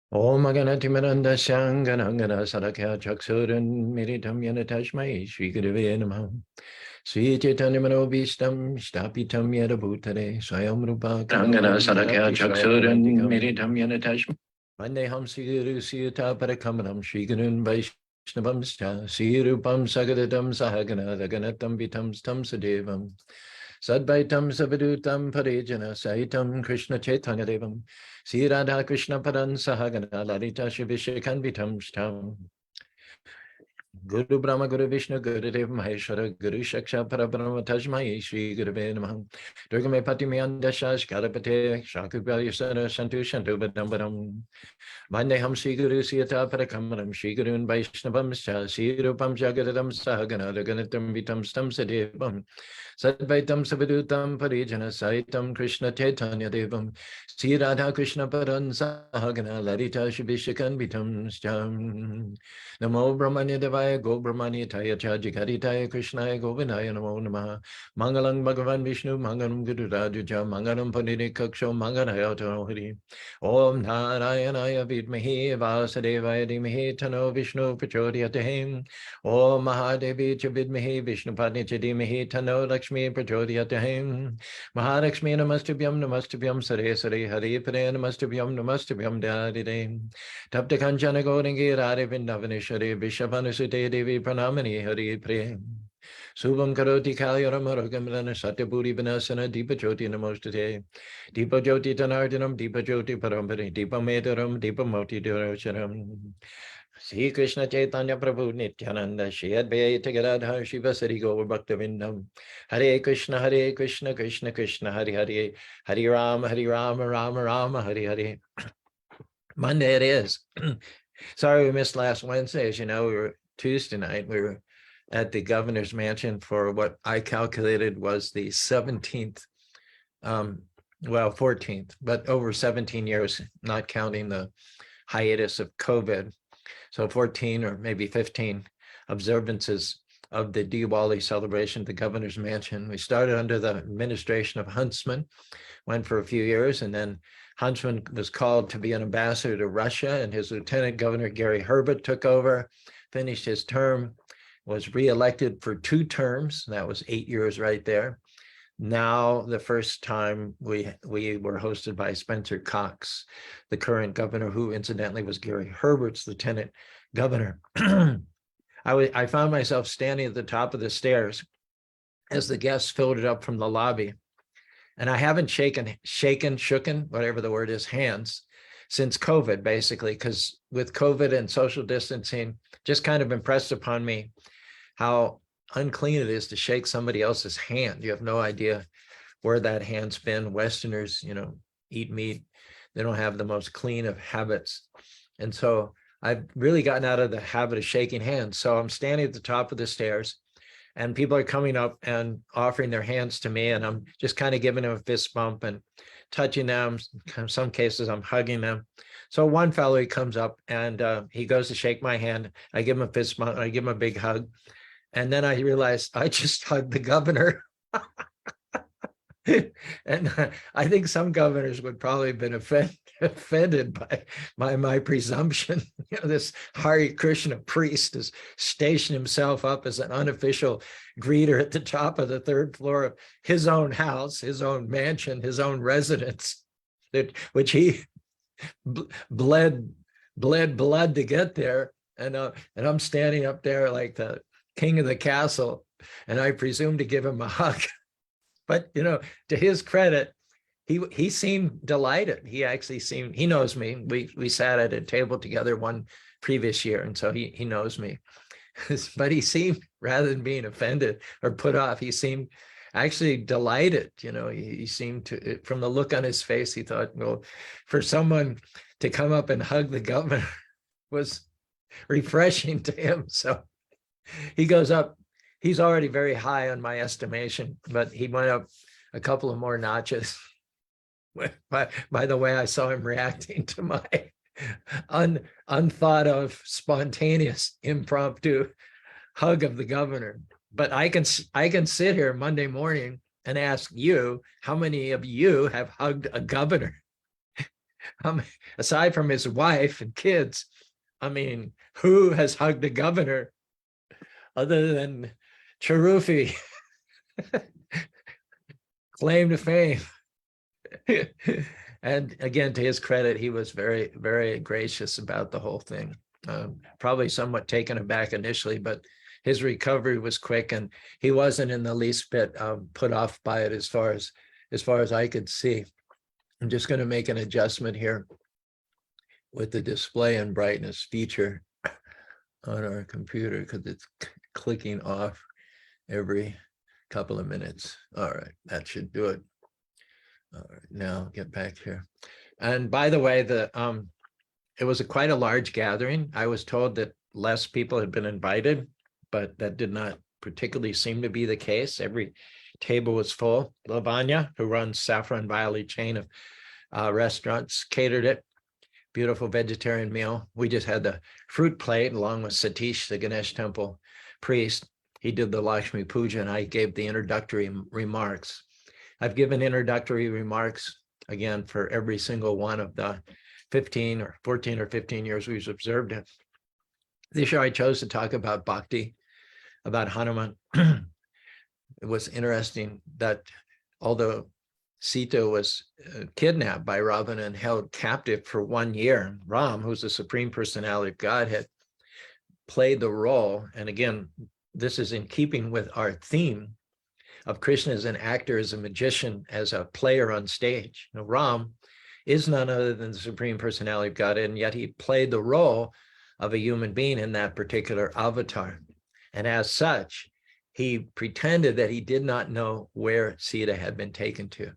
Om Ganati Miranda Shanganangana Sarakya Chaksuran Miritam Yanatashmai Sri Gurave Namaha Sri Chaitanya Manobishtam Shtapitam Yadabhutare Swayam Rupa Rangana Sarakya Chaksuran Miritam Yanatashmai Vandeham Sri Guru Sita Parakamaram Sri Gurun Vaishnavam Sri Rupam Sagadatam Sahagana Raganatam Vitam Stam Sadevam Sadvaitam Savadutam Parijana Saitam Krishna Chaitanya Devam Sri Radha Krishna Padan Sahagana Lalita Shivishikhan Vitam Shtam Guru Brahma Guru Vishnu Guru Dev Maheshwara Guru Shaksha Parabrahma Tajmai Shri Gurave Namaha Durgame Patimi Andashash Karapate Shakubhya Yasana Shantu Shantu Badambaram Vandeham Sri Guru Siyata Parakamaram Sri Gurun Vaishnavam Sri Rupam Jagaradam Sahagana Raganatam Vitam Stam Sadevam Sadvaitam Savadutam Parijana Saitam Krishna Chaitanya Devam Sri Radha Krishna Paran Sahagana Larita Shibishakan Vitam Stam Namo Brahmanya Devaya Go Brahmanya Taya Chajikaritaya Krishnaya Govindaya Namo Namaha Mangalam Bhagavan Vishnu Mangalam Guru Rajaja Mangalam Pandini Kaksho Mangalaya Hari Om Narayanaya Vidmahi Vasudevaya Dhimahi Tano Vishnu Prachodhyate Om Mahadevi Chavidmahi Vishnu Padni Chadimahi Tano Lakshmi Prachodhyate Mahalakshmi Namastubhyam Sare Sare Hari Pare Namastubhyam Dadide Tapta Kanchana Gorangi Radhe Vindavaneshwari Vishavanusute Devi Pranamani Hari Pare Subham Karoti Kalyaram Haragamrana Satyaburi Vinasana Deepa Jyoti Namostate Deepa Jyoti Tanardinam Deepa Jyoti Parambari Deepa Medaram Deepa Moti Duracharam Sri Krishna Chaitanya Prabhu Nityananda Shri Advaita Gadadhar Shiva Sari Gaur Bhaktavindam Hare Krishna Krishna Krishna Hare Hare Hare Rama Rama Rama Hare Hare. Monday it is. Sorry we missed last Wednesday. As you know, we were Tuesday night. We were at the governor's mansion for what I calculated was the 17th, well, 14th, but over 17 years, not counting the hiatus of COVID. So 14 or maybe 15 observances of the Diwali celebration at the governor's mansion. We started under the administration of Huntsman, went for a few years, and then Huntsman was called to be an ambassador to Russia, and his lieutenant governor, Gary Herbert, took over, finished his term, was reelected for 2 terms. That was 8 years right there. Now, the first time we were hosted by Spencer Cox, the current governor, who incidentally was Gary Herbert's lieutenant governor. I found myself standing at the top of the stairs as the guests filtered up from the lobby. And I haven't shooken, whatever the word is, hands since COVID, basically, because with COVID and social distancing, just kind of impressed upon me how unclean it is to shake somebody else's hand. You have no idea where that hand's been. Westerners, eat meat. They don't have the most clean of habits. And so I've really gotten out of the habit of shaking hands. So I'm standing at the top of the stairs and people are coming up and offering their hands to me. And I'm just kind of giving them a fist bump and touching them. In some cases, I'm hugging them. So one fellow, he comes up and he goes to shake my hand. I give him a fist bump. I give him a big hug. And then I realized I just hugged the governor. And I think some governors would probably have been offended by my presumption. This Hare Krishna priest has stationed himself up as an unofficial greeter at the top of the 3rd floor of his own house, his own mansion, his own residence, which he bled blood to get there. And I'm standing up there like the king of the castle, and I presume to give him a hug. But, to his credit, he seemed delighted. He knows me. We sat at a table together one previous year, and so he knows me. But he seemed, rather than being offended or put off, he seemed actually delighted. He seemed to, from the look on his face, he thought, well, for someone to come up and hug the governor was refreshing to him. So he goes up. He's already very high on my estimation, but he went up a couple of more notches by the way I saw him reacting to my unthought of, spontaneous, impromptu hug of the governor. But I can sit here Monday morning and ask you, how many of you have hugged a governor? Um, aside from his wife and kids, I mean, who has hugged a governor other than Charufi? Claim to fame. And again, to his credit, he was very, very gracious about the whole thing. Probably somewhat taken aback initially, but his recovery was quick, and he wasn't in the least bit put off by it as far as I could see. I'm just going to make an adjustment here with the display and brightness feature on our computer because it's clicking off every couple of minutes. All right, that should do it. All right, now get back here. And by the way, it was quite a large gathering. I was told that less people had been invited, but that did not particularly seem to be the case. Every table was full. Lavanya, who runs Saffron Valley chain of restaurants, catered it. Beautiful vegetarian meal. We just had the fruit plate along with Satish, the Ganesh temple priest. He did the Lakshmi Puja, and I gave the introductory remarks. I've given introductory remarks, again, for every single one of the 14 or 15 years we've observed it. This year I chose to talk about bhakti, about Hanuman. It was interesting that although Sita was kidnapped by Ravana and held captive for 1 year, Ram, who's the Supreme Personality of Godhead, played the role. And again, this is in keeping with our theme of Krishna as an actor, as a magician, as a player on stage. Now, Ram is none other than the Supreme Personality of Godhead, and yet he played the role of a human being in that particular avatar. And as such, he pretended that he did not know where Sita had been taken to.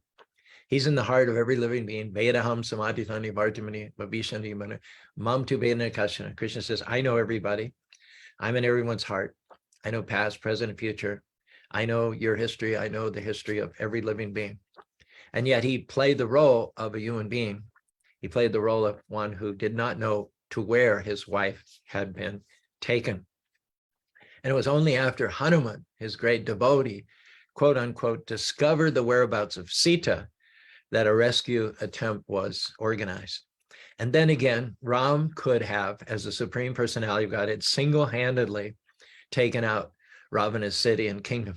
He's in the heart of every living being. Vedaham samadhitani vartamani vabhishanti mana mam tu vedana kashana. Krishna says, I know everybody. I'm in everyone's heart. I know past, present, and future. I know your history. I know the history of every living being. And yet he played the role of a human being. He played the role of one who did not know to where his wife had been taken. And it was only after Hanuman, his great devotee, quote unquote, discovered the whereabouts of Sita that a rescue attempt was organized. And then again, Ram could have, as the Supreme Personality of Godhead, single-handedly taken out Ravana's city and kingdom.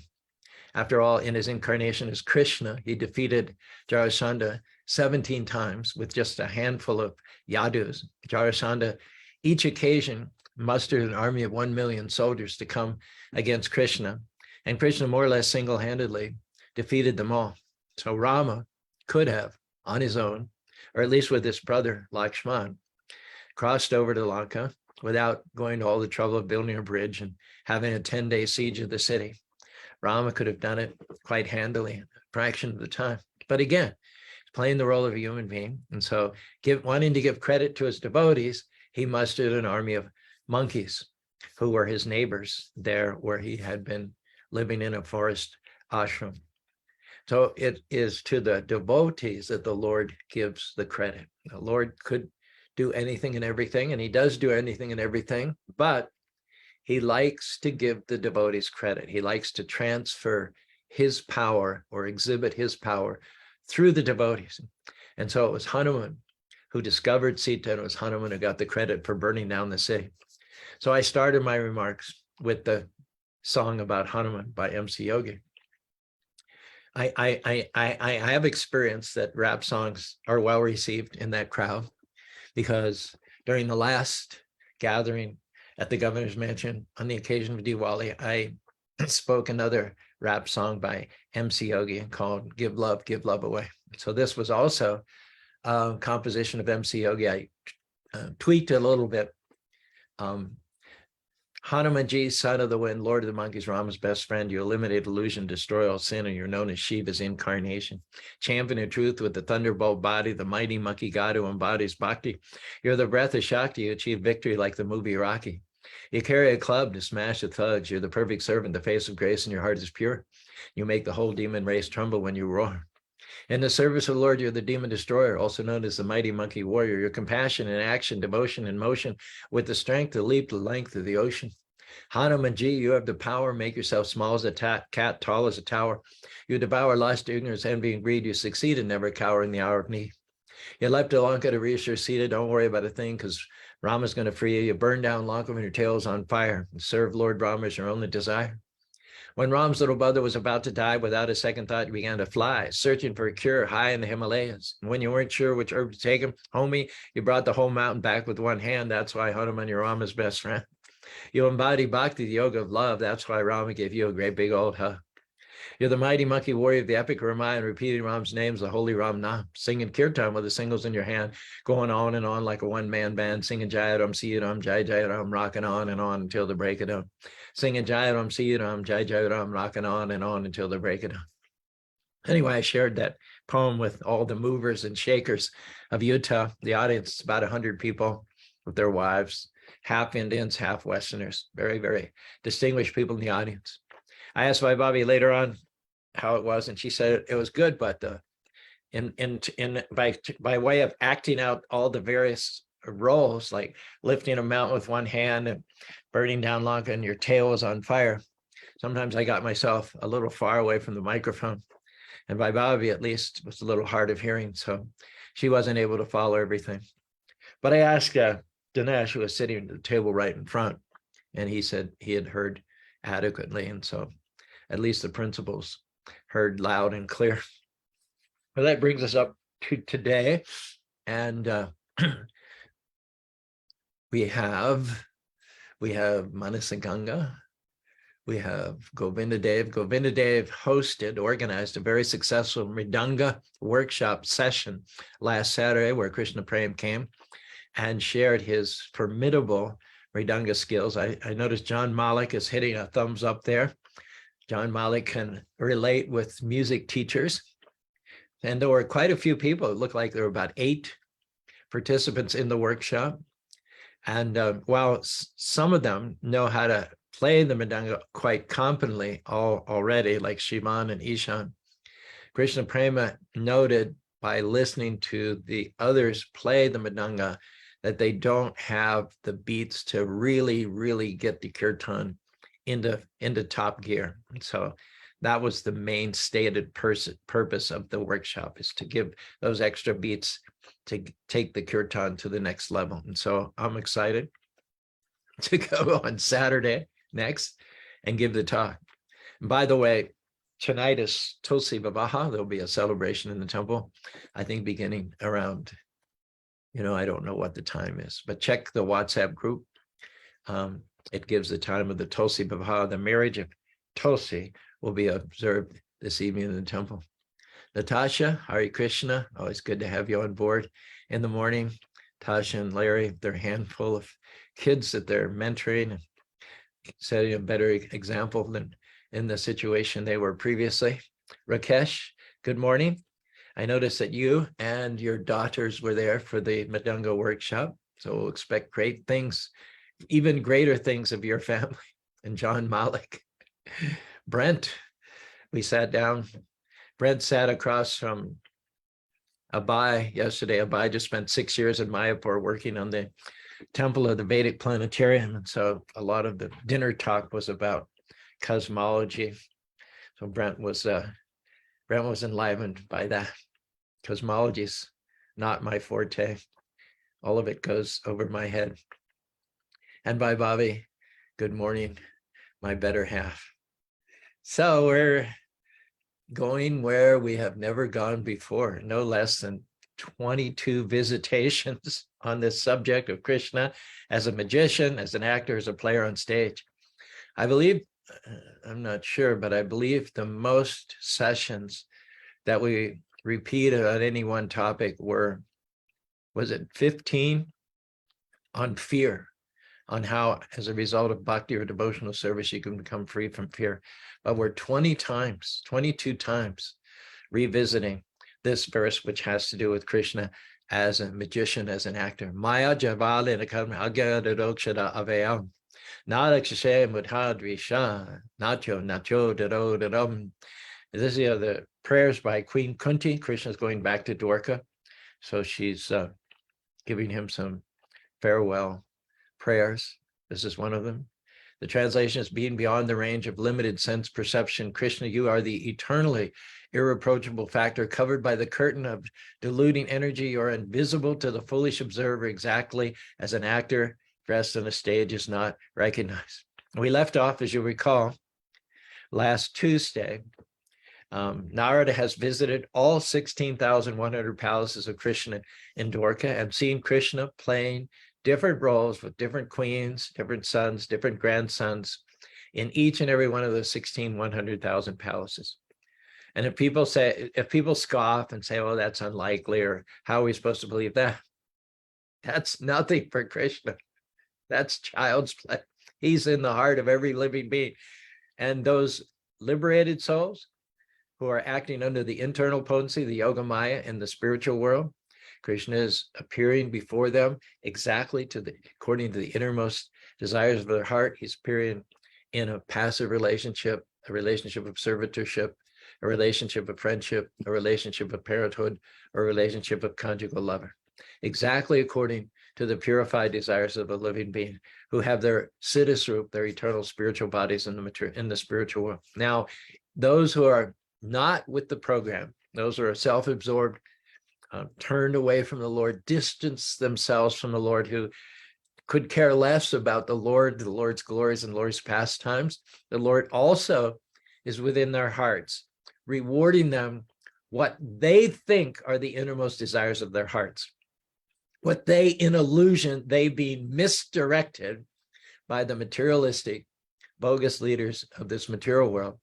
After all, in his incarnation as Krishna, he defeated Jarasandha 17 times with just a handful of yadus. Jarasandha, each occasion, mustered an army of 1 million soldiers to come against Krishna. And Krishna more or less single-handedly defeated them all. So Rama could have, on his own, or at least with his brother Lakshman, crossed over to Lanka without going to all the trouble of building a bridge and having a 10-day siege of the city. Rama could have done it quite handily, a fraction of the time. But again, playing the role of a human being. And so wanting to give credit to his devotees, he mustered an army of monkeys who were his neighbors there where he had been living in a forest ashram. So it is to the devotees that the Lord gives the credit. The Lord could do anything and everything, and he does do anything and everything, but he likes to give the devotees credit. He likes to transfer his power or exhibit his power through the devotees. And so it was Hanuman who discovered Sita, and it was Hanuman who got the credit for burning down the city. So I started my remarks with the song about Hanuman by MC Yogi. I have experienced that rap songs are well received in that crowd, because during the last gathering at the governor's mansion on the occasion of Diwali, I spoke another rap song by MC Yogi called Give Love Away. So this was also a composition of MC Yogi. I tweaked it a little bit. Hanumanji, son of the wind, Lord of the monkeys, Rama's best friend, you eliminate illusion, destroy all sin, and you're known as Shiva's incarnation. Champion of truth with the thunderbolt body, the mighty monkey god who embodies bhakti. You're the breath of Shakti, you achieve victory like the movie Rocky. You carry a club to smash the thugs. You're the perfect servant, the face of grace, and your heart is pure. You make the whole demon race tremble when you roar. In the service of the Lord, you're the demon destroyer, also known as the mighty monkey warrior. Your compassion in action, devotion in motion, with the strength to leap the length of the ocean. Hanumanji, you have the power, make yourself small as a cat, tall as a tower. You devour lust, ignorance, envy, and greed. You succeed and never cower in the hour of need. You left Lanka to reassure Sita, don't worry about a thing, because Rama's going to free you. You burn down Lanka when your tail is on fire. And serve Lord Rama is your only desire. When Ram's little brother was about to die, without a second thought, you began to fly, searching for a cure high in the Himalayas. And when you weren't sure which herb to take him, homie, you brought the whole mountain back with one hand. That's why Hanuman, you're Rama's best friend. You embody bhakti, the yoga of love. That's why Rama gave you a great big old hug. You're the mighty monkey warrior of the epic Ramayana, repeating Ram's names, the holy Ram Nam, singing kirtan with the singles in your hand, going on and on like a one-man band, singing Jai Ram, Siya Ram, Jai Jai Ram, rocking on and on until the break of dawn. Singing Jai Ram, Siya Ram, Jai Jai Ram, rocking on and on until the break of dawn. Anyway, I shared that poem with all the movers and shakers of Utah. The audience, about 100 people with their wives, half Indians, half Westerners, very, very distinguished people in the audience. I asked my Bobby later on how it was, and she said it was good, but by way of acting out all the various roles, like lifting a mountain with one hand and burning down Lanka and your tail was on fire, sometimes I got myself a little far away from the microphone. And by Bobby, at least, was a little hard of hearing, so she wasn't able to follow everything. But I asked Dinesh, who was sitting at the table right in front, and he said he had heard adequately, and so at least the principals heard loud and clear. Well, that brings us up to today, and we have Manasaganga, we have Govinda Dev. Govinda Dev organized a very successful Mridanga workshop session last Saturday, where Krishna Prem came and shared his formidable Mridanga skills. I noticed John Malik is hitting a thumbs up there. John Malik can relate with music teachers. And there were quite a few people. It looked like there were about 8 participants in the workshop. And while some of them know how to play the Mridanga quite competently already, like Shivan and Ishan, Krishna Prema noted by listening to the others play the Mridanga that they don't have the beats to really, really get the kirtan into top gear. And so that was the main stated purpose of the workshop, is to give those extra beats to take the kirtan to the next level. And so I'm excited to go on Saturday next and give the talk. And by the way, tonight is Tulsi Vivaha. There'll be a celebration in the temple, I think beginning around, I don't know what the time is, but check the WhatsApp group. It gives the time of the Tulsi Vivaha. The marriage of Tulsi will be observed this evening in the temple. Natasha, Hare Krishna, always good to have you on board in the morning. Tasha and Larry, they're a handful of kids that they're mentoring and setting a better example than in the situation they were previously. Rakesh, good morning. I noticed that you and your daughters were there for the Mridanga workshop, so we'll expect great things, even greater things of your family. And John Malik. Brent, we sat down. Brent sat across from Abai yesterday. Abai just spent 6 years in Mayapur working on the Temple of the Vedic Planetarium. And so a lot of the dinner talk was about cosmology. So Brent was enlivened by that. Cosmology is not my forte. All of it goes over my head. And by Bobby, good morning, my better half. So we're going where we have never gone before, no less than 22 visitations on this subject of Krishna as a magician, as an actor, as a player on stage. I believe, I'm not sure, but I believe the most sessions that we repeated on any one topic was it 15 on fear, on how, as a result of bhakti or devotional service, you can become free from fear. But we're 22 times revisiting this verse, which has to do with Krishna as a magician, as an actor. Maya javalina karma agyadadokshada avayam. Nadakshashe mudhadrisha nacho darodadam. This is the prayers by Queen Kunti. Krishna's going back to Dwarka. So she's giving him some farewell prayers. This is one of them. The translation is being beyond the range of limited sense perception. Krishna, you are the eternally irreproachable factor covered by the curtain of deluding energy. You are invisible to the foolish observer, exactly as an actor dressed on a stage is not recognized. We left off, as you recall, last Tuesday. Narada has visited all 16,100 palaces of Krishna in Dwarka and seen Krishna playing different roles with different queens, different sons, different grandsons in each and every one of the 1,100,000 palaces. And if people scoff and say, "Oh, that's unlikely," or "How are we supposed to believe that?" That's nothing for Krishna. That's child's play. He's in the heart of every living being. And those liberated souls who are acting under the internal potency, the yoga maya in the spiritual world, Krishna is appearing before them exactly according to the innermost desires of their heart. He's appearing in a passive relationship, a relationship of servitorship, a relationship of friendship, a relationship of parenthood, or a relationship of conjugal lover, exactly according to the purified desires of a living being who have their siddhasrup, their eternal spiritual bodies in the spiritual world. Now, those who are not with the program, those who are self-absorbed, turned away from the Lord, distanced themselves from the Lord, who could care less about the Lord's glories and Lord's pastimes. The Lord also is within their hearts, rewarding them what they think are the innermost desires of their hearts. What they, in illusion, they being misdirected by the materialistic, bogus leaders of this material world,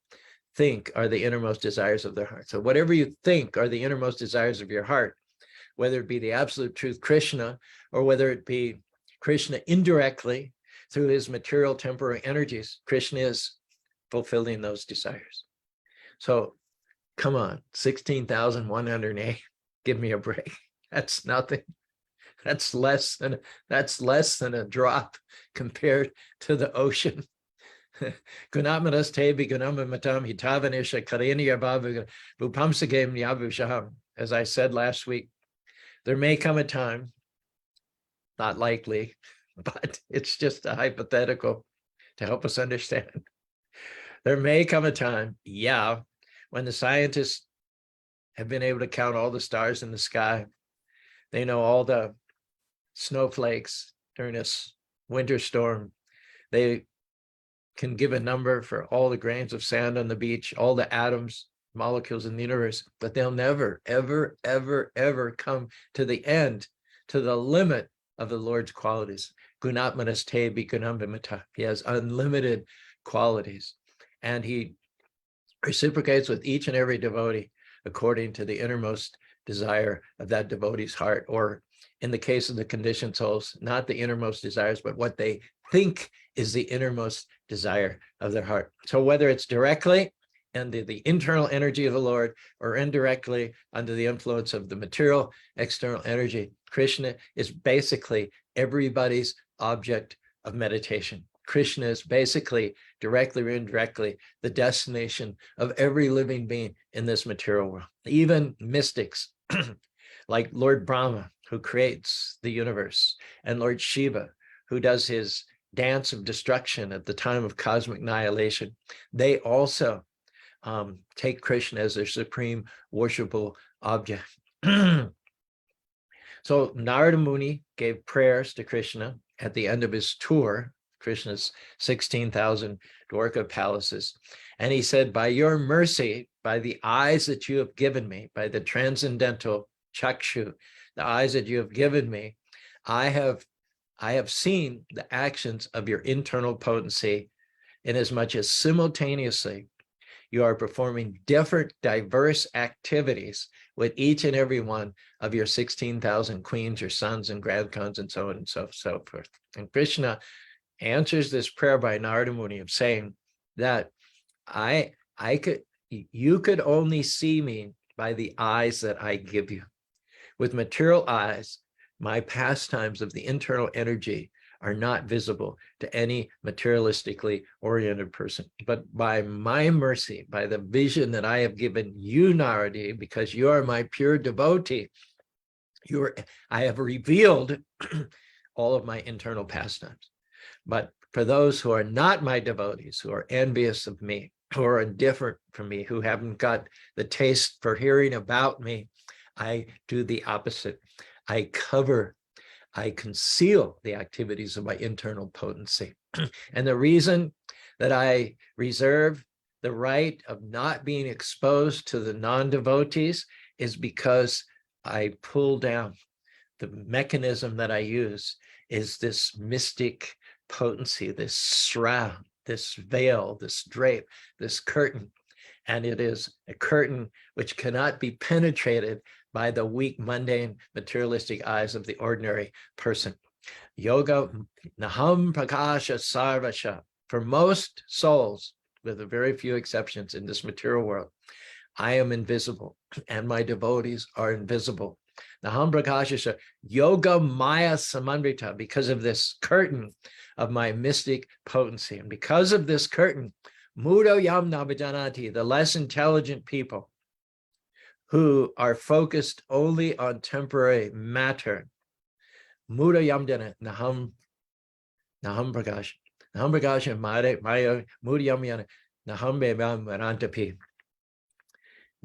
think are the innermost desires of their heart. So whatever you think are the innermost desires of your heart, whether it be the absolute truth, Krishna, or whether it be Krishna indirectly through his material temporary energies, Krishna is fulfilling those desires. So come on, 16,108, give me a break. That's nothing. That's less than a drop compared to the ocean. As I said last week, there may come a time, not likely, but it's just a hypothetical to help us understand. There may come a time, when the scientists have been able to count all the stars in the sky. They know all the snowflakes during this winter storm. They can give a number for all the grains of sand on the beach, all the atoms, molecules in the universe, but they'll never, ever, ever, ever come to the end, to the limit of the Lord's qualities. He has unlimited qualities, and he reciprocates with each and every devotee according to the innermost desire of that devotee's heart, or in the case of the conditioned souls, not the innermost desires, but what they think is the innermost desire of their heart. So whether it's directly under the internal energy of the Lord or indirectly under the influence of the material external energy, Krishna is basically everybody's object of meditation. Krishna is basically, directly or indirectly, the destination of every living being in this material world. Even mystics like Lord Brahma, who creates the universe, and Lord Shiva, who does his dance of destruction at the time of cosmic annihilation, they also take Krishna as their supreme worshipable object. So Narada Muni gave prayers to Krishna at the end of his tour, Krishna's 16,000 Dwarka palaces. And he said, by your mercy, by the eyes that you have given me, by the transcendental chakshu, the eyes that you have given me, I have seen the actions of your internal potency, inasmuch as simultaneously you are performing different, diverse activities with each and every one of your 16,000 queens, your sons and grandsons, and so on and so forth. And Krishna answers this prayer by Narada Muni of saying that you could only see me by the eyes that I give you. With material eyes, my pastimes of the internal energy are not visible to any materialistically oriented person. But by my mercy, by the vision that I have given you, Narada, because you are my pure devotee, I have revealed all of my internal pastimes. But For those who are not my devotees, who are envious of me, who are indifferent from me, who haven't got the taste for hearing about me, I do the opposite. I conceal the activities of my internal potency. And the reason that I reserve the right of not being exposed to the non-devotees is because I pull down. The mechanism that I use is this mystic potency, this shroud, this veil, this drape, this curtain. And it is a curtain which cannot be penetrated by the weak, mundane, materialistic eyes of the ordinary person. Yoga, naham prakasha sarvasha. For most souls, with a very few exceptions in this material world, I am invisible and my devotees are invisible. Naham prakasha yoga maya samanvrita, because of this curtain of my mystic potency. And because of this curtain, mudo yam navijanati, the less intelligent people who are focused only on temporary matter, mudo yam dana naham prakasha. Naham prakasha maya mudo yam yana naham bebam varantapi.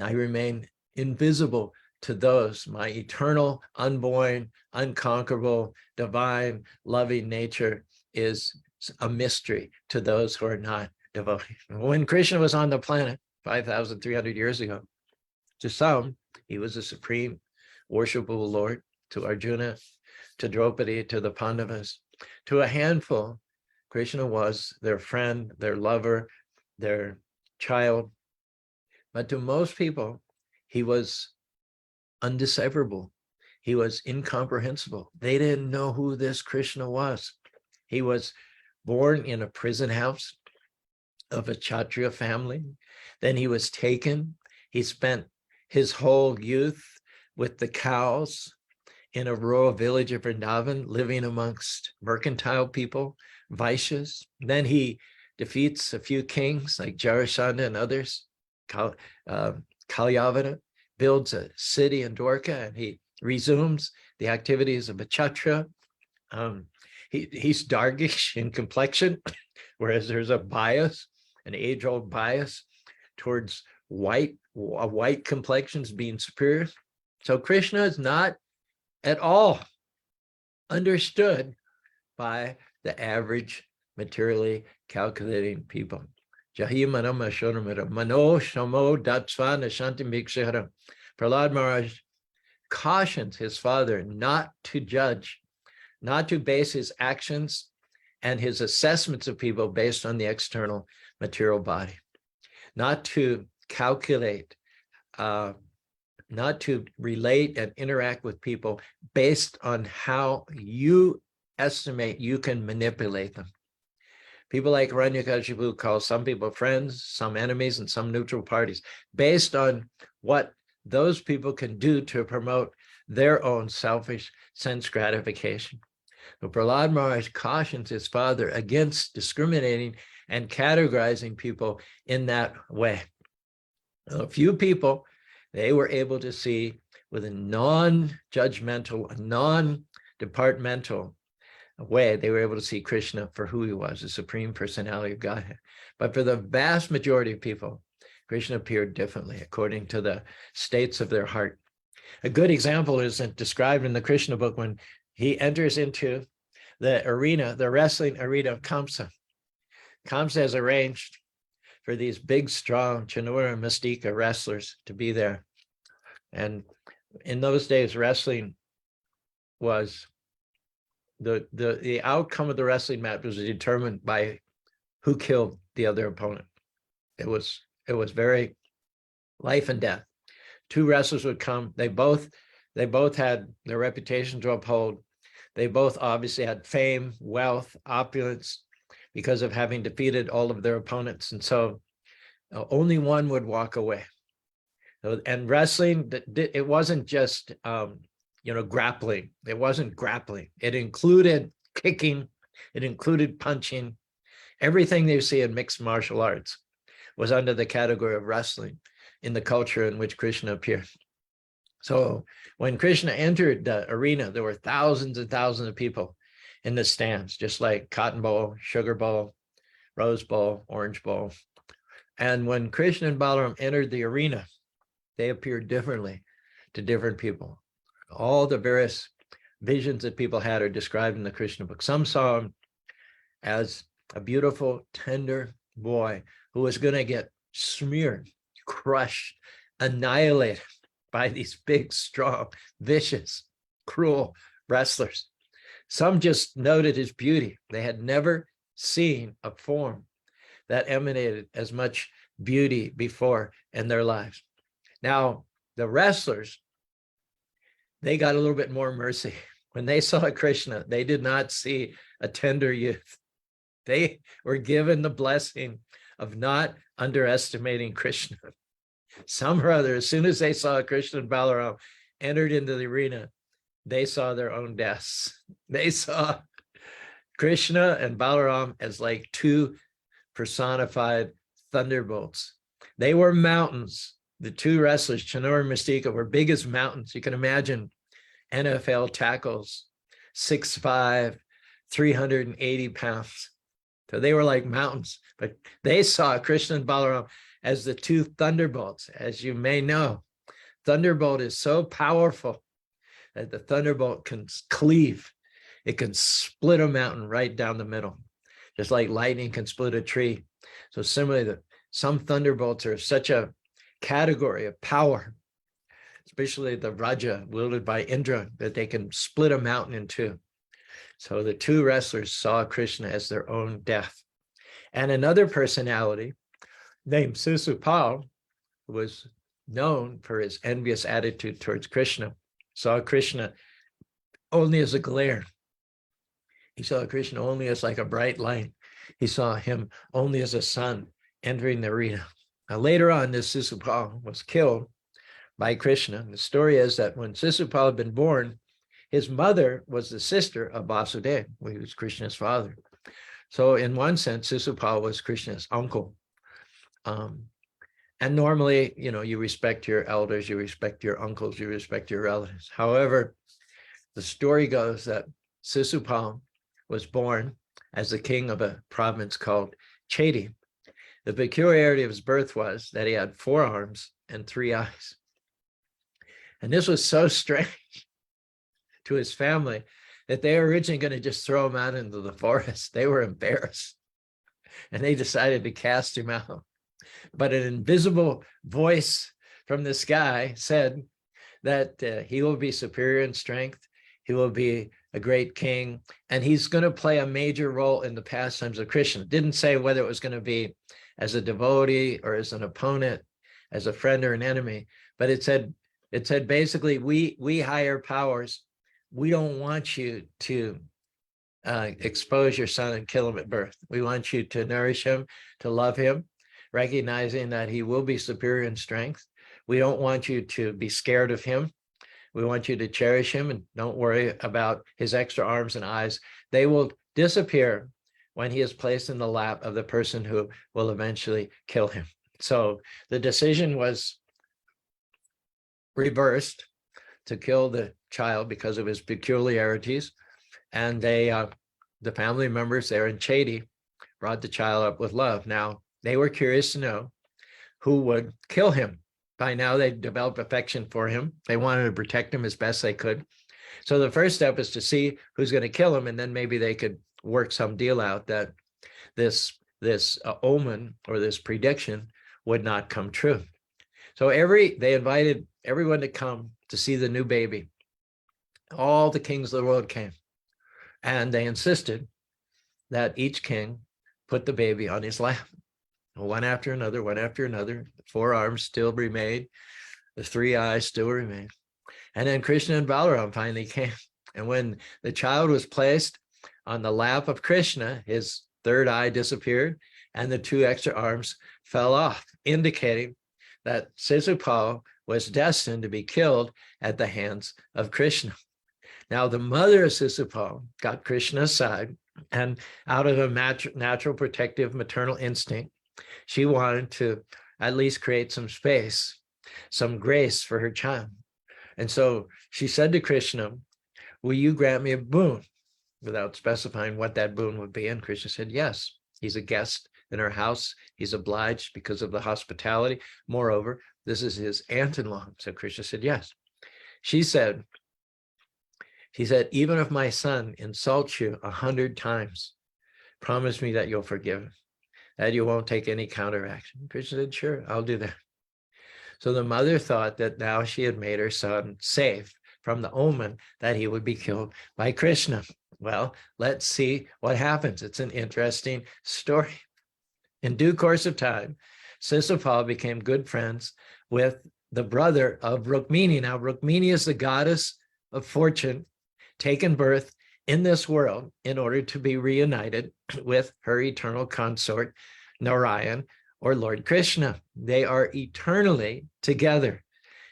I remain invisible to those. My eternal, unborn, unconquerable, divine, loving nature is a mystery to those who are not devotees. When Krishna was on the planet 5,300 years ago, to some, he was a supreme, worshipable Lord. To Arjuna, to Draupadi, to the Pandavas, to a handful, Krishna was their friend, their lover, their child. But to most people, he was undecipherable. He was incomprehensible. They didn't know who this Krishna was. He was born in a prison house of a Kshatriya family. Then he was taken. He spent his whole youth with the cows in a rural village of Vrindavan, living amongst mercantile people, Vaishyas. Then he defeats a few kings like Jarasandha and others. Kalyavana builds a city in Dwarka, and he resumes the activities of a Kshatriya. He's darkish in complexion, whereas there's a bias, an age-old bias towards white complexions being superior. So Krishna is not at all understood by the average materially calculating people. Prahlad Maharaj cautions his father not to judge, not to base his actions and his assessments of people based on the external material body, not to calculate, not to relate and interact with people based on how you estimate you can manipulate them. People like Hiranyakashipu call some people friends, some enemies, and some neutral parties, based on what those people can do to promote their own selfish sense gratification. So Prahlad Maharaj cautions his father against discriminating and categorizing people in that way. A few people, they were able to see with a non-judgmental, non-departmental way, they were able to see Krishna for who he was, the Supreme Personality of Godhead. But for the vast majority of people, Krishna appeared differently according to the states of their heart. A good example is described in the Krishna book when he enters into the arena, the wrestling arena of Kamsa. Kamsa has arranged for these big, strong Chanura and Mystika wrestlers to be there. And in those days, wrestling was the outcome of the wrestling match was determined by who killed the other opponent. It was very life and death. Two wrestlers would come. They both had their reputation to uphold. They both obviously had fame, wealth, opulence because of having defeated all of their opponents. And so only one would walk away. And wrestling, it wasn't just grappling. It wasn't grappling. It included kicking. It included punching. Everything you see in mixed martial arts was under the category of wrestling in the culture in which Krishna appeared. So when Krishna entered the arena, there were thousands and thousands of people. in the stands, just like cotton bowl, sugar bowl, rose bowl, orange bowl. And when Krishna and Balaram entered the arena, they appeared differently to different people. All the various visions that people had are described in the Krishna book. Some saw him as a beautiful, tender boy who was going to get smeared, crushed, annihilated by these big, strong, vicious, cruel wrestlers. Some just noted his beauty. They had never seen a form that emanated as much beauty before in their lives. Now, the wrestlers, they got a little bit more mercy. When they saw Krishna, they did not see a tender youth. They were given the blessing of not underestimating Krishna. Some or other, as soon as they saw Krishna and Balaram entered into the arena, they saw their own deaths. They saw Krishna and Balaram as like two personified thunderbolts. They were mountains. The two wrestlers, Chanur and Mystika, were big as mountains. You can imagine NFL tackles, 6'5", 380 pounds. So they were like mountains, but they saw Krishna and Balaram as the two thunderbolts. As you may know, thunderbolt is so powerful that the thunderbolt can cleave. It can split a mountain right down the middle, just like lightning can split a tree. So similarly, some thunderbolts are such a category of power, especially the Raja wielded by Indra, that they can split a mountain in two. So the two wrestlers saw Krishna as their own death. And another personality named Sisupal, who was known for his envious attitude towards Krishna, saw Krishna only as a glare. He saw Krishna only as like a bright light. He saw him only as a sun entering the arena. Now later on, this Sisupal was killed by Krishna. The story is that when Sisupal had been born, his mother was the sister of Vasudeva, who was Krishna's father. So in one sense, Sisupal was Krishna's uncle. And normally, you respect your elders, you respect your uncles, you respect your relatives. However, the story goes that Sisupal was born as the king of a province called Chedi. The peculiarity of his birth was that he had 4 arms and 3 eyes. And this was so strange to his family that they were originally going to just throw him out into the forest. They were embarrassed, and they decided to cast him out. But an invisible voice from the sky said that he will be superior in strength, he will be a great king, and he's going to play a major role in the pastimes of Krishna. It didn't say whether it was going to be as a devotee or as an opponent, as a friend or an enemy, but it said basically, we higher powers, we don't want you to expose your son and kill him at birth. We want you to nourish him, to love him, recognizing that he will be superior in strength. We don't want you to be scared of him. We want you to cherish him, and don't worry about his extra arms and eyes. They will disappear when he is placed in the lap of the person who will eventually kill him. So the decision was reversed to kill the child because of his peculiarities. And the family members there in Chedi brought the child up with love. Now, they were curious to know who would kill him. By now, they developed affection for him. They wanted to protect him as best they could. So the first step is to see who's going to kill him, and then maybe they could work some deal out that this omen or this prediction would not come true. So they invited everyone to come to see the new baby. All the kings of the world came, and they insisted that each king put the baby on his lap, one after another, one after another. The 4 arms still remained, the 3 eyes still remained. And then Krishna and Balaram finally came. And when the child was placed on the lap of Krishna, his 3rd eye disappeared and the 2 extra arms fell off, indicating that Sisupal was destined to be killed at the hands of Krishna. Now, the mother of Sisupal got Krishna aside, and out of a natural protective maternal instinct, she wanted to at least create some space, some grace for her child. And so she said to Krishna, will you grant me a boon? without specifying what that boon would be. And Krishna said, yes, he's a guest in her house. He's obliged because of the hospitality. Moreover, this is his aunt-in-law. So Krishna said, yes. She said, even if my son insults you 100 times, promise me that you'll forgive him, that you won't take any counteraction. Krishna said, sure, I'll do that. So the mother thought that now she had made her son safe from the omen that he would be killed by Krishna. Well, let's see what happens. It's an interesting story. In due course of time, Sisupal became good friends with the brother of Rukmini. Now, Rukmini is the goddess of fortune, taken birth in this world in order to be reunited with her eternal consort, Narayan, or Lord Krishna. They are eternally together.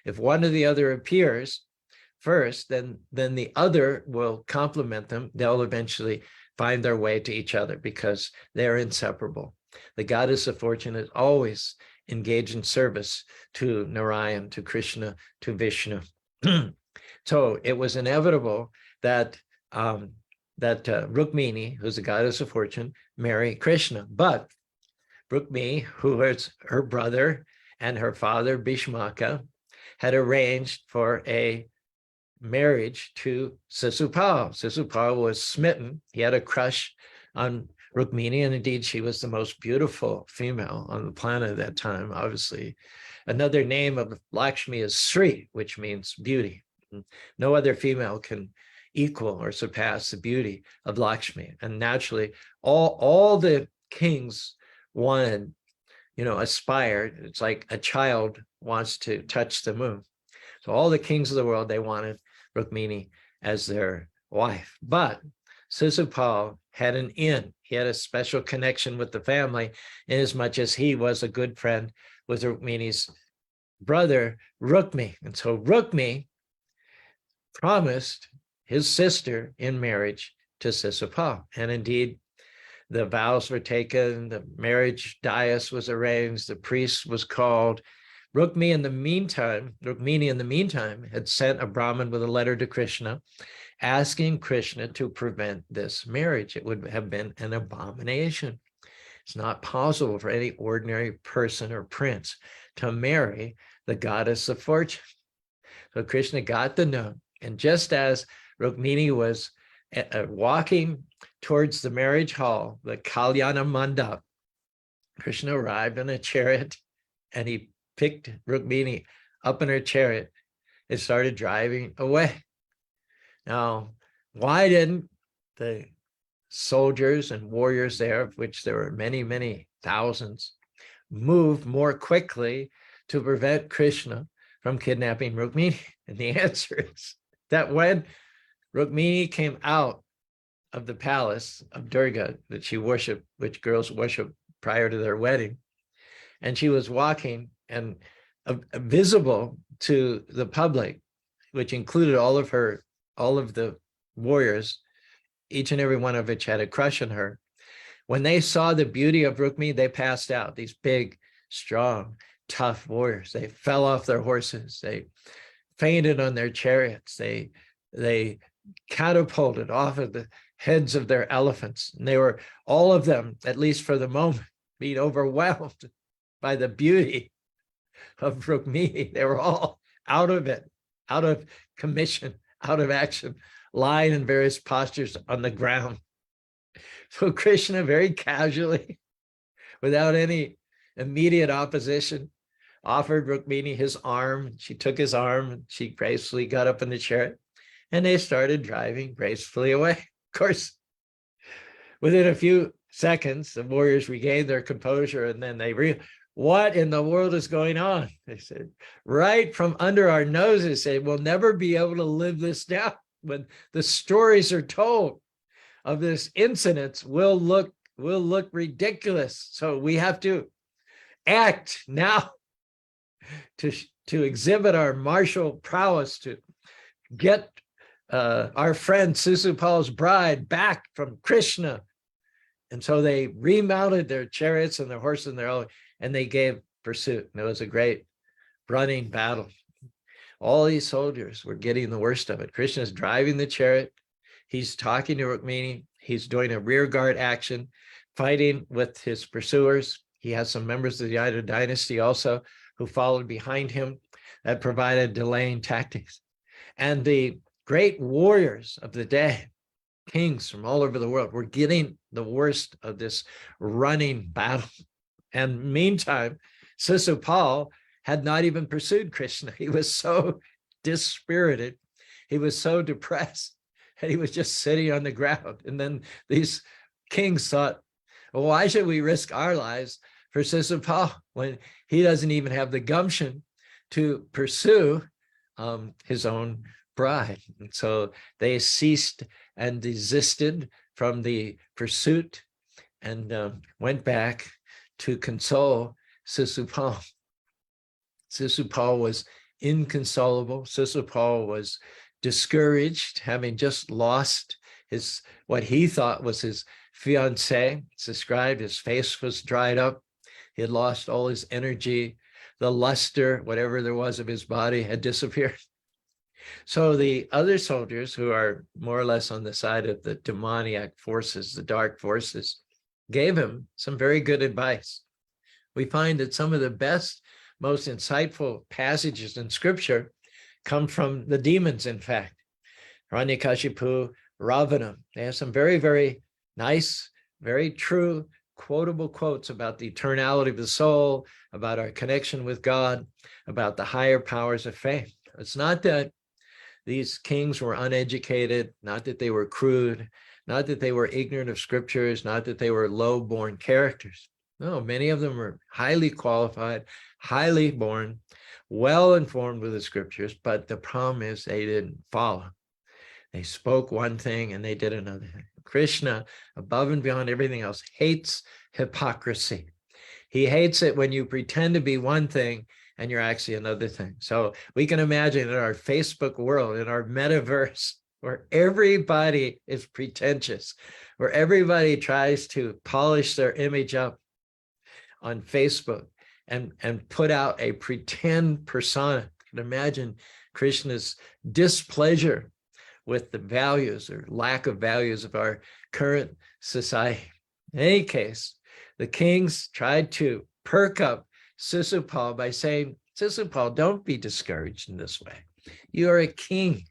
If one or the other appears first, then the other will complement them. They'll eventually find their way to each other because they're inseparable. The goddess of fortune is always engaged in service to Narayan, to Krishna, to Vishnu. So it was inevitable that Rukmini, who's the goddess of fortune, marry Krishna. But Rukmini, who was her brother and her father, Bhishmaka, had arranged for a marriage to Sisupal. Sisupal was smitten. He had a crush on Rukmini, and indeed she was the most beautiful female on the planet at that time, obviously. Another name of Lakshmi is Sri, which means beauty. No other female can equal or surpass the beauty of Lakshmi. And naturally, all the kings wanted, aspired. It's like a child wants to touch the moon. So all the kings of the world, they wanted Rukmini as their wife. But Sisupal had an in. He had a special connection with the family, in as much as he was a good friend with Rukmini's brother, Rukmi. And so Rukmi promised his sister in marriage to Sisupal. And indeed, the vows were taken, the marriage dais was arranged, the priest was called. Rukmini, in the meantime, had sent a Brahmin with a letter to Krishna, asking Krishna to prevent this marriage. It would have been an abomination. It's not possible for any ordinary person or prince to marry the goddess of fortune. So Krishna got the note, and just as Rukmini was walking towards the marriage hall, the Kalyana Mandap, Krishna arrived in a chariot, and he picked Rukmini up in her chariot and started driving away. Now, why didn't the soldiers and warriors there, of which there were many, many thousands, move more quickly to prevent Krishna from kidnapping Rukmini? And the answer is that when Rukmini came out of the palace of Durga that she worshiped, which girls worship prior to their wedding, and she was walking and visible to the public, which included all of the warriors, each and every one of which had a crush on her. When they saw the beauty of Rukmini, they passed out. These big, strong, tough warriors. They fell off their horses. They fainted on their chariots. They catapulted off of the heads of their elephants. And they were, all of them, at least for the moment, being overwhelmed by the beauty of Rukmini. They were all out of it, out of commission, out of action, lying in various postures on the ground. So Krishna very casually, without any immediate opposition, offered Rukmini his arm. She took his arm, and she gracefully got up in the chariot, and they started driving gracefully away. Of course, within a few seconds, the warriors regained their composure, and then they what in the world is going on? They said, right from under our noses, they will never be able to live this down. When the stories are told of this incident, will look ridiculous. So we have to act now to exhibit our martial prowess, to get our friend Sisupal's bride back from Krishna. And so they remounted their chariots and their horses and they gave pursuit. And it was a great running battle. All these soldiers were getting the worst of it. Krishna's driving the chariot. He's talking to Rukmini. He's doing a rear guard action, fighting with his pursuers. He has some members of the Yadu dynasty also who followed behind him that provided delaying tactics. And the great warriors of the day, kings from all over the world, were getting the worst of this running battle. And meantime, Sisupal had not even pursued Krishna. He was so dispirited. He was so depressed. And he was just sitting on the ground. And then these kings thought, well, why should we risk our lives for Sisupal when he doesn't even have the gumption to pursue his own bride? And so they ceased and desisted from the pursuit and went back to console Sisupal. Sisupal was inconsolable. Sisupal was discouraged, having just lost his, what he thought was his fiancée. It's described, his face was dried up. He had lost all his energy. The luster, whatever there was of his body, had disappeared. So the other soldiers, who are more or less on the side of the demoniac forces, the dark forces, gave him some very good advice. We find that some of the best, most insightful passages in scripture come from the demons, in fact. Hiranyakashipu, Ravana, they have some very, very nice, very true, quotable quotes about the eternality of the soul, about our connection with God, about the higher powers of faith. It's not that these kings were uneducated, not that they were crude, not that they were ignorant of scriptures, not that they were low-born characters. No, many of them were highly qualified, highly born, well-informed with the scriptures, but the problem is they didn't follow. They spoke one thing and they did another thing. Krishna, above and beyond everything else, hates hypocrisy. He hates it when you pretend to be one thing and you're actually another thing. So we can imagine in our Facebook world, in our metaverse, where everybody is pretentious, where everybody tries to polish their image up on Facebook and put out a pretend persona. You can imagine Krishna's displeasure with the values or lack of values of our current society. In any case, the kings tried to perk up Sisupal by saying, Sisupal, don't be discouraged in this way. You are a king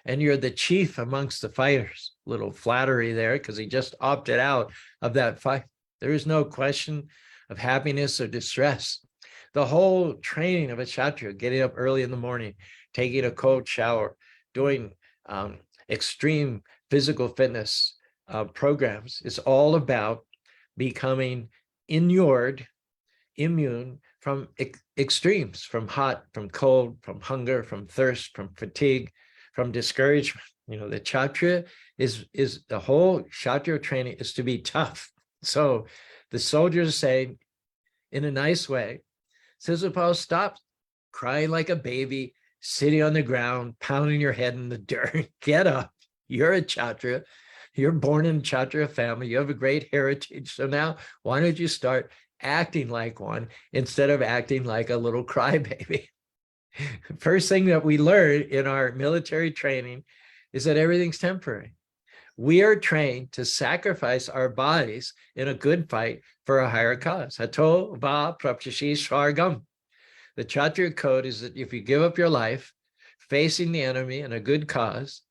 and you're the chief amongst the fighters. Little flattery there because he just opted out of that fight. There is no question of happiness or distress. The whole training of a Kshatriya, getting up early in the morning, taking a cold shower, doing extreme physical fitness programs is all about becoming inured, immune from extremes, from hot, from cold, from hunger, from thirst, from fatigue, from discouragement. You know, the Kshatriya is the whole Kshatriya training is to be tough. So the soldiers say, in a nice way, Sisupal, stop crying like a baby, sitting on the ground, pounding your head in the dirt. Get up. You're a Kshatriya. You're born in a Kshatriya family. You have a great heritage. So now why don't you start acting like one instead of acting like a little crybaby? First thing that we learn in our military training is that everything's temporary. We are trained to sacrifice our bodies in a good fight for a higher cause. Hato va prapyashi swargam. The Kshatriya code is that if you give up your life facing the enemy in a good cause,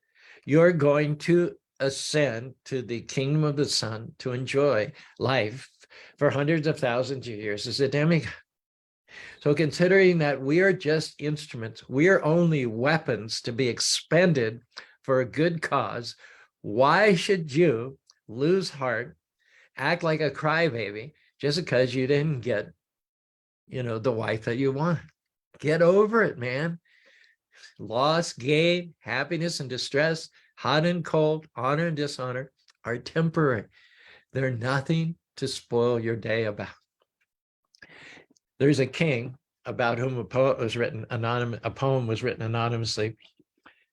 you're going to ascend to the kingdom of the sun to enjoy life for hundreds of thousands of years as a demigod. So considering that we are just instruments, we are only weapons to be expended for a good cause, why should you lose heart, act like a crybaby just because you didn't get, the wife that you want? Get over it, man. Loss, gain, happiness and distress, hot and cold, honor and dishonor are temporary. They're nothing to spoil your day about. There's a king about whom a poem was written anonymously.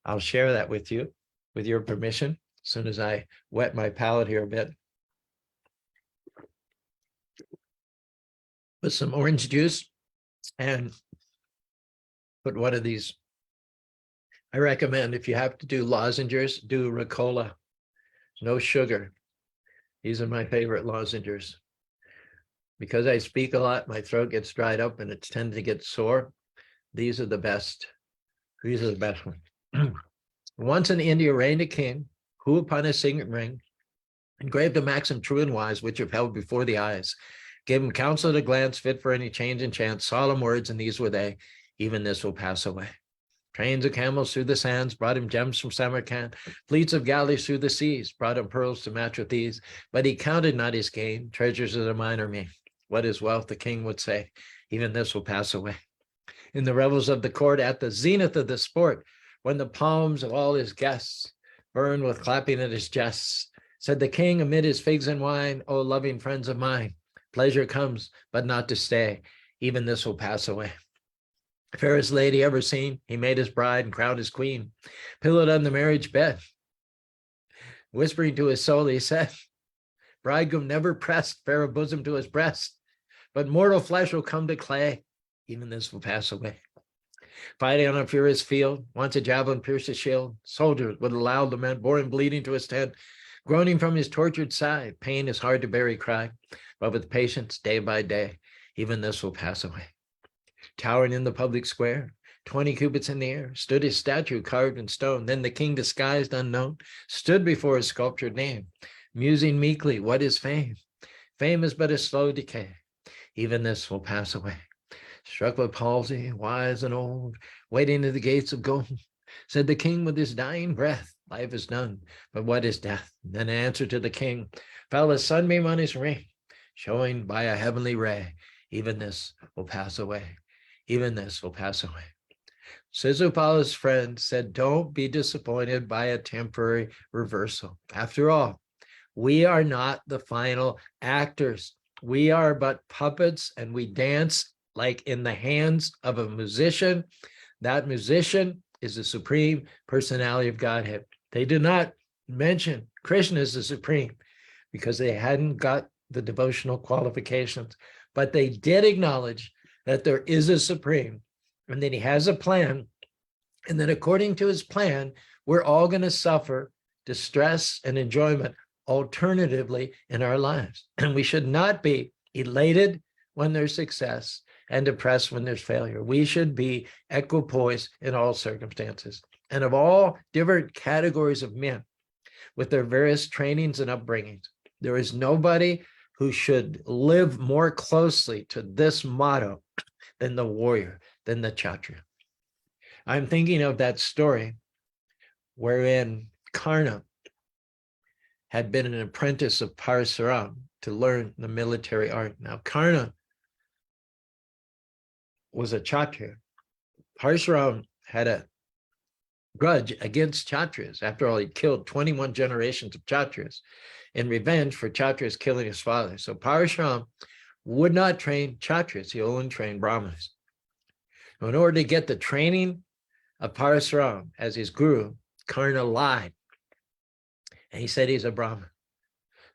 I'll share that with you, with your permission, as soon as I wet my palate here a bit. Put some orange juice and put one of these. I recommend if you have to do lozenges, do Ricola. no sugar. These are my favorite lozenges. Because I speak a lot, my throat gets dried up and it tends to get sore. These are the best. These are the best ones. Once in India reigned a king who upon his signet ring engraved a maxim true and wise, which if held before the eyes, gave him counsel at a glance, fit for any change and chance, solemn words, and these were they, even this will pass away. Trains of camels through the sands brought him gems from Samarkand. Fleets of galleys through the seas brought him pearls to match with these. But he counted not his gain, treasures of the mine are me. What is wealth, the king would say, even this will pass away. In the revels of the court, at the zenith of the sport, when the palms of all his guests burned with clapping at his jests, said the king amid his figs and wine, O loving friends of mine, pleasure comes, but not to stay. Even this will pass away. Fairest lady ever seen, he made his bride and crowned his queen, pillowed on the marriage bed. Whispering to his soul, he said, bridegroom never pressed fairer bosom to his breast, but mortal flesh will come to clay. Even this will pass away. Fighting on a furious field, once a javelin pierced his shield. Soldiers with a loud lament bore him bleeding to his tent. Groaning from his tortured side, pain is hard to bear, he cried, but with patience, day by day, even this will pass away. Towering in the public square, 20 cubits in the air, stood his statue carved in stone. Then the king, disguised unknown, stood before his sculptured name, musing meekly, what is fame? Fame is but a slow decay. Even this will pass away. Struck with palsy, wise and old, waiting at the gates of gold, said the king with his dying breath, life is done, but what is death? Then in answer to the king, fell a sunbeam on his ring, showing by a heavenly ray, even this will pass away. Even this will pass away. Sisupala's friend said, don't be disappointed by a temporary reversal. After all, we are not the final actors. We are but puppets, and we dance like in the hands of a musician. That musician is the supreme personality of Godhead. They did not mention Krishna as the supreme because they hadn't got the devotional qualifications, but they did acknowledge that there is a supreme and that he has a plan, and that according to his plan, we're all going to suffer distress and enjoyment alternatively in our lives. And we should not be elated when there's success and depressed when there's failure. We should be equipoise in all circumstances. And of all different categories of men with their various trainings and upbringings, there is nobody who should live more closely to this motto than the warrior, than the Kshatriya. I'm thinking of that story wherein Karna had been an apprentice of Parasuram to learn the military art. Now, Karna was a Kshatriya. Parasuram had a grudge against Kshatriyas. After all, he killed 21 generations of Kshatriyas in revenge for Kshatriyas killing his father. So Parasuram would not train Kshatriyas, he only trained Brahmanas. In order to get the training of Parasuram as his guru, Karna lied. And he said he's a Brahmin.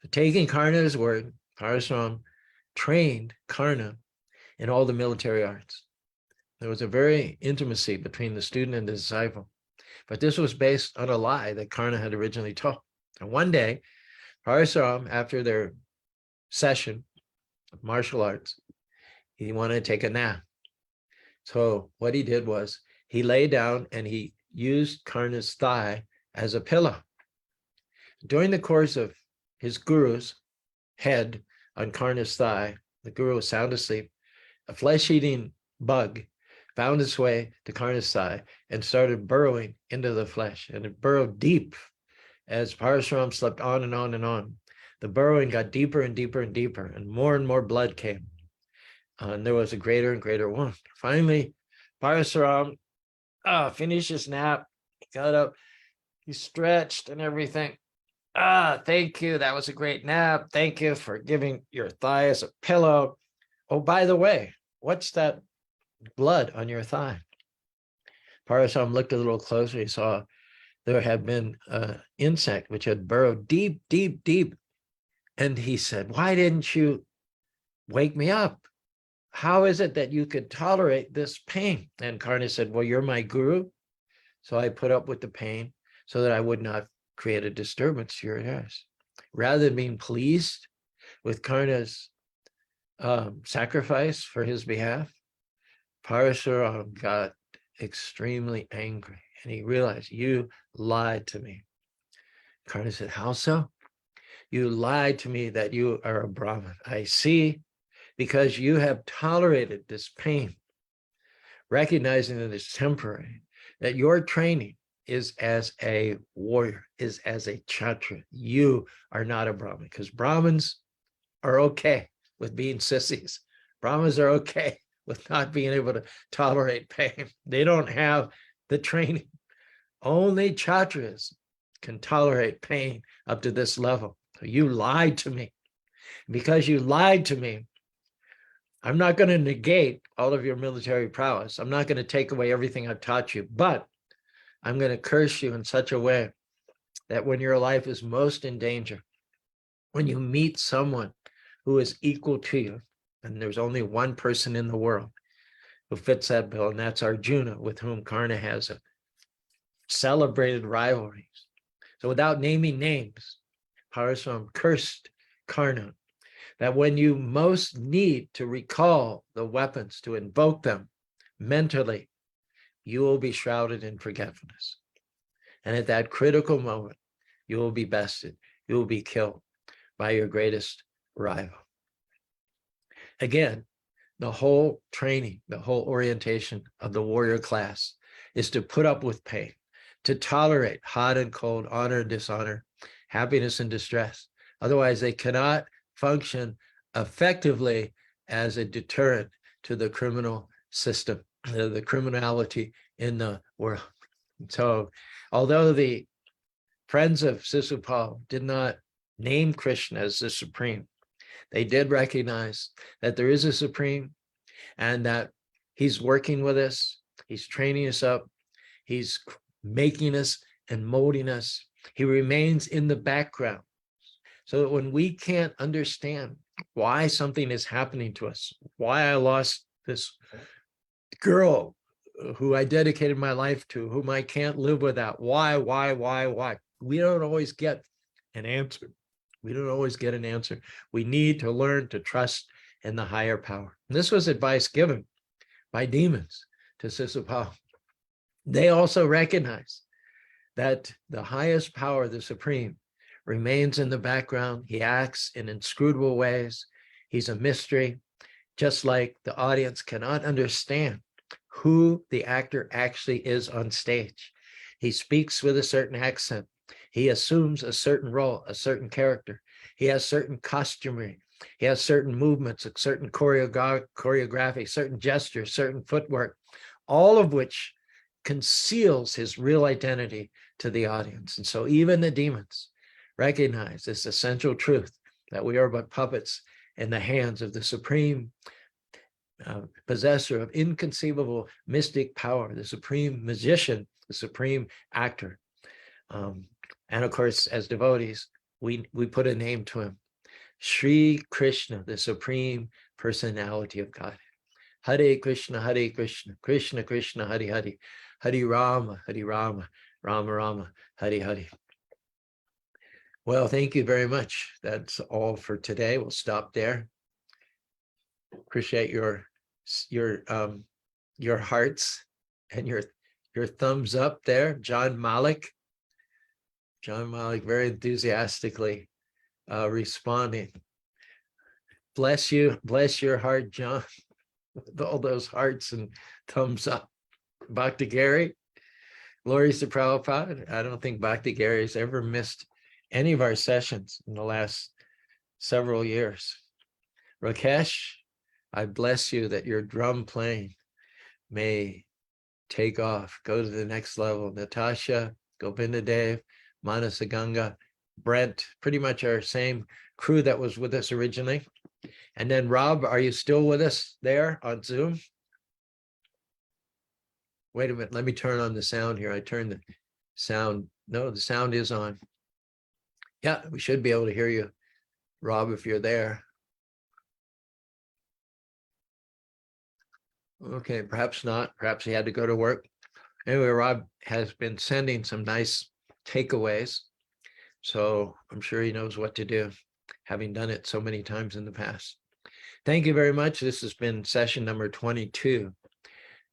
So taking Karna's word, Parasuram trained Karna in all the military arts. There was a very intimacy between the student and the disciple. But this was based on a lie that Karna had originally told. And one day, Parasuram, after their session of martial arts, he wanted to take a nap. So what he did was he lay down and he used Karna's thigh as a pillow. During the course of his guru's head on Karna's thigh, the guru was sound asleep. A flesh-eating bug found its way to Karna's thigh and started burrowing into the flesh. And it burrowed deep as Parasuram slept on and on and on. The burrowing got deeper and deeper and deeper, and more blood came. And there was a greater and greater wound. Finally, Parasuram finished his nap, got up, he stretched and everything. Thank you. That was a great nap. Thank you for giving your thigh as a pillow. Oh, by the way, what's that blood on your thigh? Parasuram looked a little closer. He saw there had been an insect which had burrowed deep, deep, deep. And he said, why didn't you wake me up? How is it that you could tolerate this pain? And Karna said, well, you're my guru. So I put up with the pain so that I would not create a disturbance to your heirs. Rather than being pleased with Karna's sacrifice for his behalf, Parashuram got extremely angry, and he realized, you lied to me. Karna said, how so? You lied to me that you are a Brahmin. I see, because you have tolerated this pain, recognizing that it's temporary, that your training is as a warrior, is as a Kshatriya. You are not a Brahmin, because Brahmins are okay with being sissies. Brahmins are okay with not being able to tolerate pain. They don't have the training. Only Kshatriyas can tolerate pain up to this level. So you lied to me. Because you lied to me, I'm not going to negate all of your military prowess. I'm not going to take away everything I've taught you, but I'm going to curse you in such a way that when your life is most in danger, when you meet someone who is equal to you, and there's only one person in the world who fits that bill, and that's Arjuna, with whom Karna has a celebrated rivalry. So without naming names, Parashuram cursed Karna that when you most need to recall the weapons, to invoke them mentally, you will be shrouded in forgetfulness. And at that critical moment, you will be bested. You will be killed by your greatest rival. Again, the whole training, the whole orientation of the warrior class is to put up with pain, to tolerate hot and cold, honor and dishonor, happiness and distress. Otherwise, they cannot function effectively as a deterrent to the criminal system, the criminality in the world. So, although the friends of Sisupal did not name Krishna as the supreme, they did recognize that there is a supreme and that he's working with us, he's training us up, he's making us and molding us. He remains in the background, so that when we can't understand why something is happening to us, why I lost this girl who I dedicated my life to, whom I can't live without, why, we don't always get an answer. We don't always get an answer. We need to learn to trust in the higher power. And this was advice given by demons to Sisupal. They also recognize that the highest power, the supreme, remains in the background. He acts in inscrutable ways. He's a mystery, just like the audience cannot understand who the actor actually is on stage. He speaks with a certain accent. He assumes a certain role, a certain character. He has certain costuming. He has certain movements, a certain choreography, certain gestures, certain footwork, all of which conceals his real identity to the audience. And so even the demons recognize this essential truth, that we are but puppets in the hands of the supreme possessor of inconceivable mystic power, the supreme magician, the supreme actor. And of course, as devotees, we put a name to him, Sri Krishna, the supreme personality of God. Hare Krishna, Krishna Krishna, Hare Hare, Hare Rama, Rama Rama, Hare Hare. Well, thank you very much. That's all for today. We'll stop there. Appreciate your hearts and your thumbs up there. John Malik very enthusiastically responding. Bless you, bless your heart, John, with all those hearts and thumbs up. Bhakti Gary, glories to Prabhupada. I don't think Bhakti Gary's ever missed any of our sessions in the last several years. Rakesh, I bless you that your drum playing may take off, go to the next level. Natasha, Govinda Dev, Manasa Ganga, Brent, pretty much our same crew that was with us originally. And then Rob, are you still with us there on Zoom? Wait a minute, let me turn on the sound here. I turned the sound. No, the sound is on. Yeah, we should be able to hear you, Rob, if you're there. Okay, perhaps not. Perhaps he had to go to work. Anyway, Rob has been sending some nice takeaways So I'm sure he knows what to do, having done it so many times in the past. Thank you very much. This has been session number 22.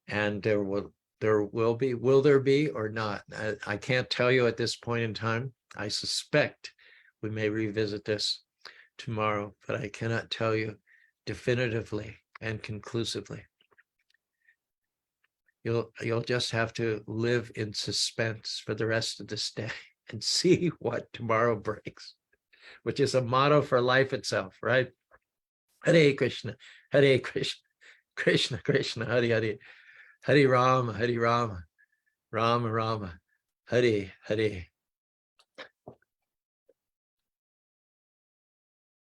And will there be or not? I can't tell you at this point in time. I suspect we may revisit this tomorrow, but I cannot tell you definitively and conclusively. You'll just have to live in suspense for the rest of this day and see what tomorrow brings, which is a motto for life itself, right? Hare Krishna, Hare Krishna, Krishna Krishna, Hare Hare, Hare Rama, Rama Rama, Hare Hare.